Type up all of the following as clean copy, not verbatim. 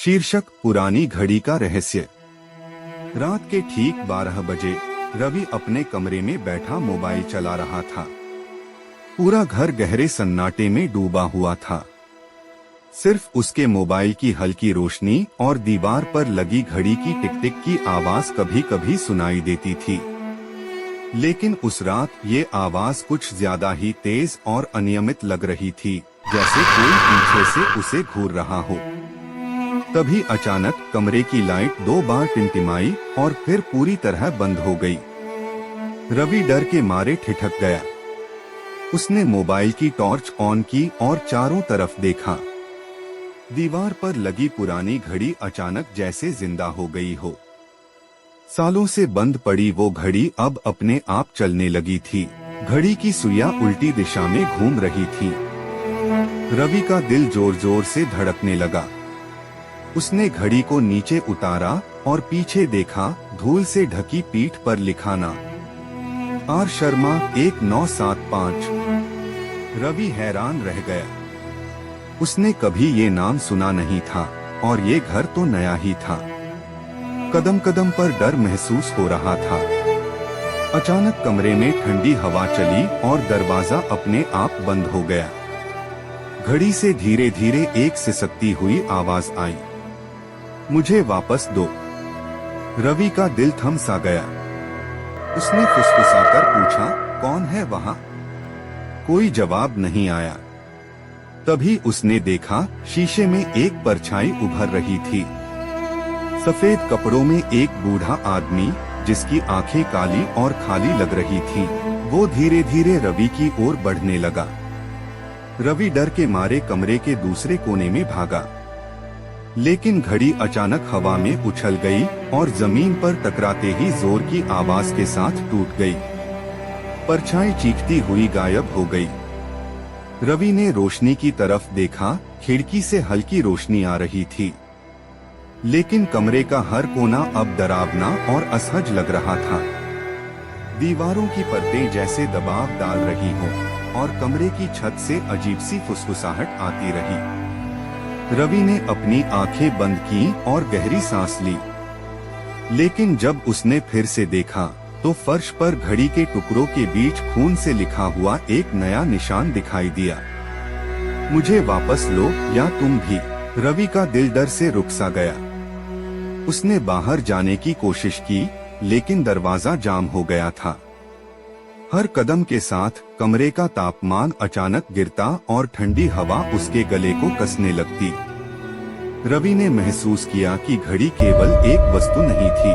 शीर्षक पुरानी घड़ी का रहस्य। रात के ठीक 12 बजे रवि अपने कमरे में बैठा मोबाइल चला रहा था। पूरा घर गहरे सन्नाटे में डूबा हुआ था। सिर्फ उसके मोबाइल की हल्की रोशनी और दीवार पर लगी घड़ी की टिक टिक की आवाज कभी कभी सुनाई देती थी। लेकिन उस रात ये आवाज कुछ ज्यादा ही तेज और अनियमित लग रही थी, जैसे कोई पीछे से उसे घूर रहा हो। तभी अचानक कमरे की लाइट 2 बार टिमटिमाई और फिर पूरी तरह बंद हो गई। रवि डर के मारे ठिठक गया। उसने मोबाइल की टॉर्च ऑन की और चारों तरफ देखा। दीवार पर लगी पुरानी घड़ी अचानक जैसे जिंदा हो गई हो। सालों से बंद पड़ी वो घड़ी अब अपने आप चलने लगी थी। घड़ी की सुइयां उल्टी दिशा में घूम रही थी। रवि का दिल जोर जोर से धड़कने लगा। उसने घड़ी को नीचे उतारा और पीछे देखा। धूल से ढकी पीठ पर लिखा नाम आर शर्मा 1975। रवि हैरान रह गया। उसने कभी ये नाम सुना नहीं था और ये घर तो नया ही था। कदम कदम पर डर महसूस हो रहा था। अचानक कमरे में ठंडी हवा चली और दरवाजा अपने आप बंद हो गया। घड़ी से धीरे धीरे एक सिसकती हुई आवाज आई, मुझे वापस दो। रवि का दिल थम सा गया। उसने फुसफुसाकर पूछा, कौन है वहाँ? कोई जवाब नहीं आया। तभी उसने देखा, शीशे में एक परछाई उभर रही थी। सफेद कपड़ों में एक बूढ़ा आदमी, जिसकी आंखें काली और खाली लग रही थीं। वो धीरे धीरे रवि की ओर बढ़ने लगा। रवि डर के मारे कमरे के दूसरे कोने में भागा, लेकिन घड़ी अचानक हवा में उछल गई और जमीन पर टकराते ही जोर की आवाज के साथ टूट गई। परछाई चीखती हुई गायब हो गई। रवि ने रोशनी की तरफ देखा। खिड़की से हल्की रोशनी आ रही थी, लेकिन कमरे का हर कोना अब डरावना और असहज लग रहा था। दीवारों की परतें जैसे दबाव डाल रही हों और कमरे की छत से अजीब सी फुसफुसाहट आती रही। रवि ने अपनी आंखें बंद की और गहरी सांस ली। लेकिन जब उसने फिर से देखा तो फर्श पर घड़ी के टुकड़ों के बीच खून से लिखा हुआ एक नया निशान दिखाई दिया, मुझे वापस लो या तुम भी। रवि का दिल डर से रुक सा गया। उसने बाहर जाने की कोशिश की, लेकिन दरवाजा जाम हो गया था। हर कदम के साथ कमरे का तापमान अचानक गिरता और ठंडी हवा उसके गले को कसने लगती। रवि ने महसूस किया कि घड़ी केवल एक वस्तु नहीं थी,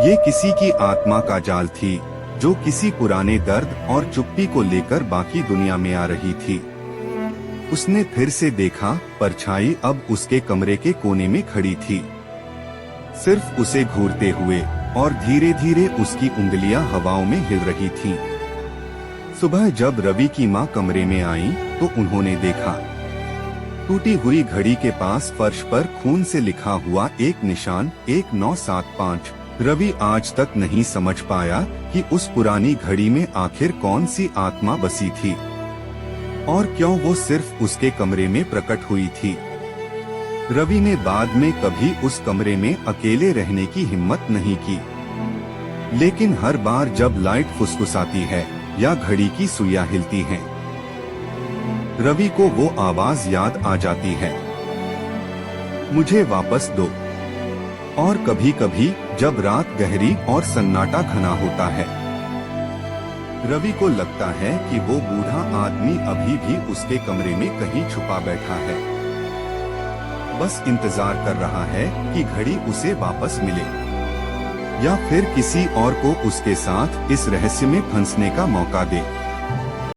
ये किसी की आत्मा का जाल थी, जो किसी पुराने दर्द और चुप्पी को लेकर बाकी दुनिया में आ रही थी। उसने फिर से देखा, परछाई अब उसके कमरे के कोने में खड़ी थी, सिर्फ उसे घूरते हुए, और धीरे धीरे उसकी उंगलियां हवाओं में हिल रही थीं। सुबह जब रवि की मां कमरे में आई तो उन्होंने देखा, टूटी हुई घड़ी के पास फर्श पर खून से लिखा हुआ एक निशान 1975। रवि आज तक नहीं समझ पाया कि उस पुरानी घड़ी में आखिर कौन सी आत्मा बसी थी और क्यों वो सिर्फ उसके कमरे में प्रकट हुई थी। रवि ने बाद में कभी उस कमरे में अकेले रहने की हिम्मत नहीं की, लेकिन हर बार जब लाइट फुसफुसाती है या घड़ी की सुइयां हिलती हैं, रवि को वो आवाज याद आ जाती है, मुझे वापस दो। और कभी कभी जब रात गहरी और सन्नाटा घना होता है, रवि को लगता है कि वो बूढ़ा आदमी अभी भी उसके कमरे में कहीं छुपा बैठा है, बस इंतजार कर रहा है कि घड़ी उसे वापस मिले या फिर किसी और को उसके साथ इस रहस्य में फंसने का मौका दे।